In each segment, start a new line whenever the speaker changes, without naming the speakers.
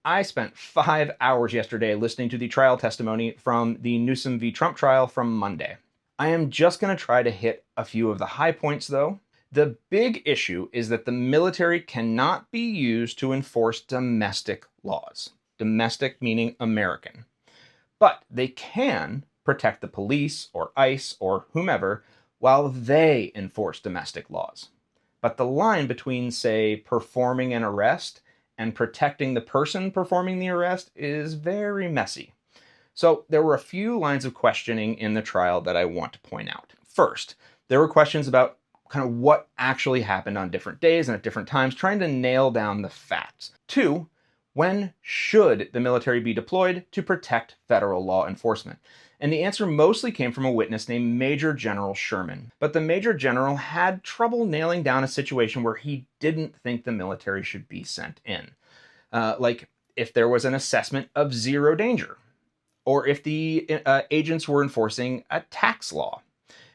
I spent 5 hours yesterday listening to the trial testimony from the Newsom v. Trump trial from Monday. I am just going to try to hit a few of the high points, though. The big issue is that the military cannot be used to enforce domestic laws. Domestic meaning American. But they can protect the police or ICE or whomever while they enforce domestic laws. But the line between, say, performing an arrest and protecting the person performing the arrest is very messy. So there were a few lines of questioning in the trial that I want to point out. First, there were questions about kind of what actually happened on different days and at different times, trying to nail down the facts. Two, when should the military be deployed to protect federal law enforcement? And the answer mostly came from a witness named Major General Sherman. But the Major General had trouble nailing down a situation where he didn't think the military should be sent in. Like if there was an assessment of zero danger, or if the agents were enforcing a tax law.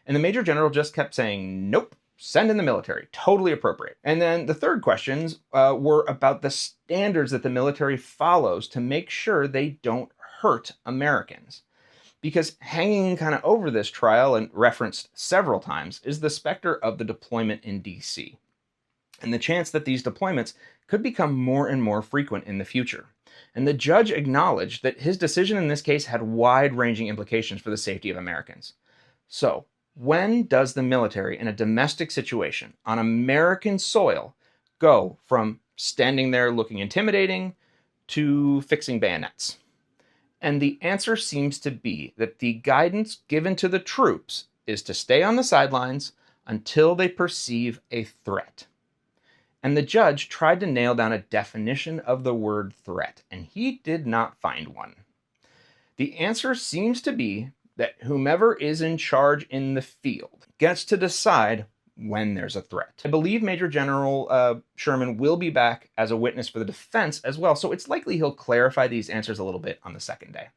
And the Major General just kept saying, nope, send in the military, totally appropriate. And then the third questions were about the standards that the military follows to make sure they don't hurt Americans. Because hanging kind of over this trial, and referenced several times, is the specter of the deployment in DC, and the chance that these deployments could become more and more frequent in the future. And the judge acknowledged that his decision in this case had wide-ranging implications for the safety of Americans. So, when does the military in a domestic situation on American soil go from standing there looking intimidating to fixing bayonets? And the answer seems to be that the guidance given to the troops is to stay on the sidelines until they perceive a threat. And the judge tried to nail down a definition of the word threat, and he did not find one. The answer seems to be that whomever is in charge in the field gets to decide when there's a threat. I believe Major General Sherman will be back as a witness for the defense as well, so it's likely he'll clarify these answers a little bit on the second day.